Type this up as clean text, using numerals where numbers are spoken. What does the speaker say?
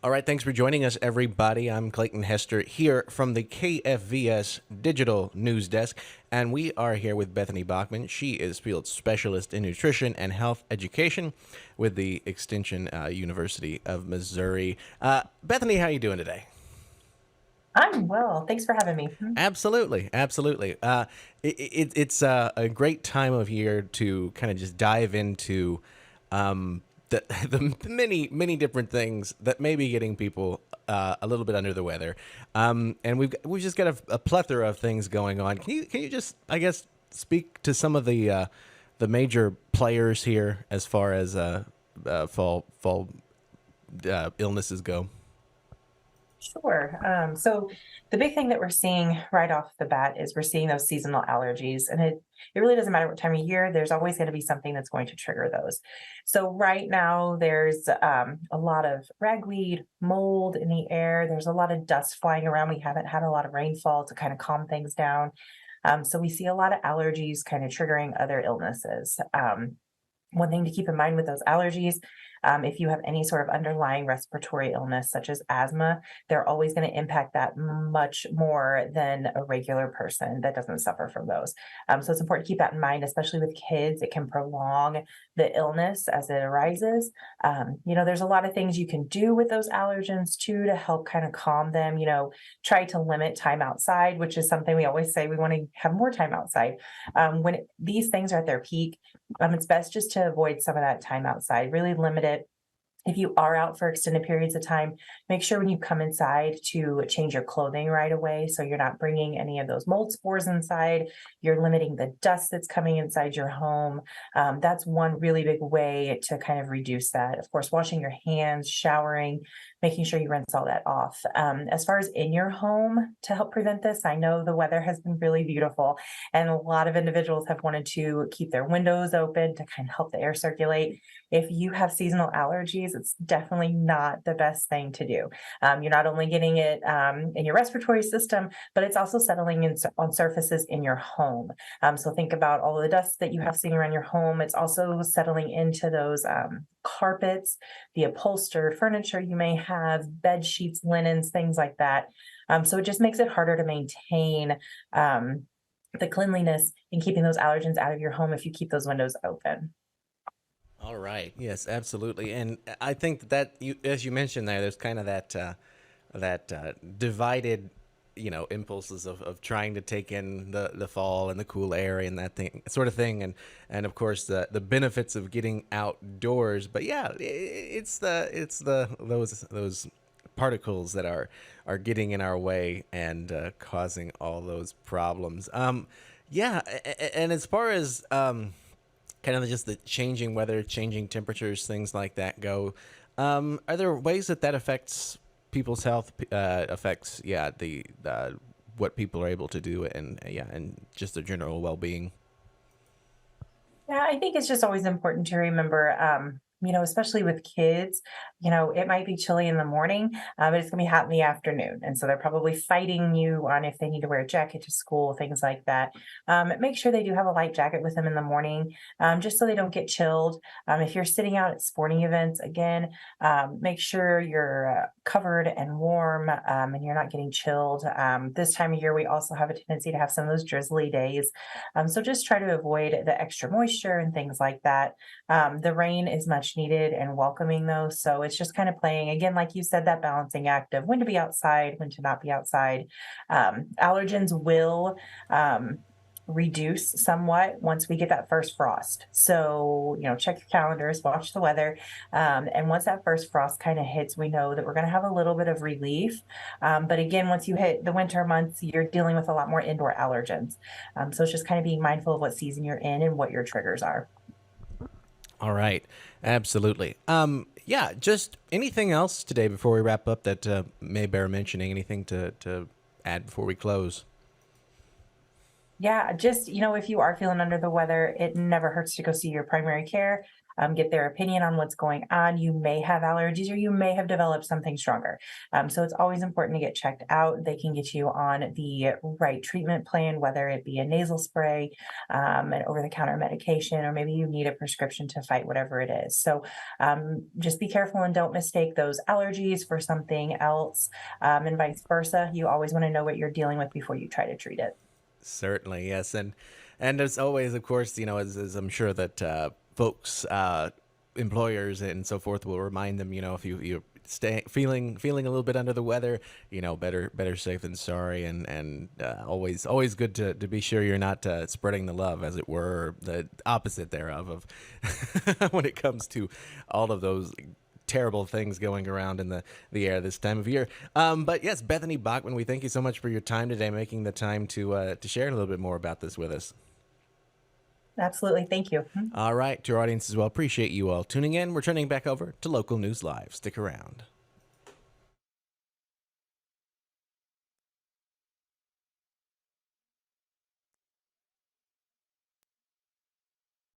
All right, thanks for joining us, everybody. I'm Clayton Hester here from the KFVS Digital News Desk, and we are here with Bethany Bachmann. She is field specialist in nutrition and health education with the Extension University of Missouri. Bethany, how are you doing today? I'm well. Thanks for having me. Absolutely, absolutely. It's a great time of year to kind of just dive into the, the many different things that may be getting people a little bit under the weather, and we've just got a plethora of things going on. Can you just, I guess, speak to some of the major players here as far as fall illnesses go? Sure. So the big thing that we're seeing right off the bat is we're seeing those seasonal allergies, and it really doesn't matter what time of year. There's always going to be something that's going to trigger those. So right now there's a lot of ragweed, mold in the air. There's a lot of dust flying around. We haven't had a lot of rainfall to kind of calm things down. So we see a lot of allergies kind of triggering other illnesses. One thing to keep in mind with those allergies, if you have any sort of underlying respiratory illness, such as asthma, they're always going to impact that much more than a regular person that doesn't suffer from those. So it's important to keep that in mind, especially with kids. It can prolong the illness as it arises. There's a lot of things you can do with those allergens too to help kind of calm them. Try to limit time outside, which is something we always say we want to have more time outside. These things are at their peak, it's best just to avoid some of that time outside, really limit it. If you are out for extended periods of time, make sure when you come inside to change your clothing right away so you're not bringing any of those mold spores inside. You're limiting the dust that's coming inside your home. That's one really big way to kind of reduce that. Of course, washing your hands, showering, making sure you rinse all that off. As far as in your home to help prevent this, I know the weather has been really beautiful, and a lot of individuals have wanted to keep their windows open to kind of help the air circulate. If you have seasonal allergies, it's definitely not the best thing to do. You're not only getting it in your respiratory system, but it's also settling on surfaces in your home. So think about all of the dust that you have sitting around your home. It's also settling into those carpets, the upholstered furniture you may have, bed sheets, linens, things like that. So it just makes it harder to maintain the cleanliness and keeping those allergens out of your home if you keep those windows open. All right. Yes, absolutely. And I think that you, as you mentioned there, there's kind of that divided, impulses of trying to take in the fall and the cool air and that thing, sort of thing, and of course the benefits of getting outdoors. But yeah, it's the those particles that are getting in our way and causing all those problems. Yeah, and as far as kind of just the changing weather, changing temperatures, things like that go. Are there ways that affects people's health? Affects, yeah, the what people are able to do, and yeah, and just their general well being. Yeah, I think it's just always important to remember, especially with kids, it might be chilly in the morning, but it's gonna be hot in the afternoon. And so they're probably fighting you on if they need to wear a jacket to school, things like that. Make sure they do have a light jacket with them in the morning, just so they don't get chilled. If you're sitting out at sporting events, again, make sure you're covered and warm, and you're not getting chilled. This time of year, we also have a tendency to have some of those drizzly days. So just try to avoid the extra moisture and things like that. The rain is much needed and welcoming though. So it's just kind of playing, again, like you said, that balancing act of when to be outside, when to not be outside. Allergens will reduce somewhat once we get that first frost. So, check your calendars, watch the weather. And once that first frost kind of hits, we know that we're going to have a little bit of relief. But again, once you hit the winter months, you're dealing with a lot more indoor allergens. So it's just kind of being mindful of what season you're in and what your triggers are. All right, absolutely. Yeah, just anything else today before we wrap up that may bear mentioning? Anything to add before we close? Yeah, just, if you are feeling under the weather, it never hurts to go see your primary care. get their opinion on what's going on. You may have allergies or you may have developed something stronger. So it's always important to get checked out. They can get you on the right treatment plan, whether it be a nasal spray, an over-the-counter medication, or maybe you need a prescription to fight whatever it is. So just be careful and don't mistake those allergies for something else, and vice versa. You always want to know what you're dealing with before you try to treat it. Certainly, yes, and as always, of course, as I'm sure that folks, employers, and so forth will remind them, if you're stay feeling a little bit under the weather, better safe than sorry, and always good to be sure you're not spreading the love, as it were, or the opposite thereof of when it comes to all of those terrible things going around in the air this time of year. But yes, Bethany Bachmann, we thank you so much for your time today, making the time to share a little bit more about this with us. Absolutely. Thank you. All right, to our audience as well, appreciate you all tuning in. We're turning back over to Local News Live. Stick around.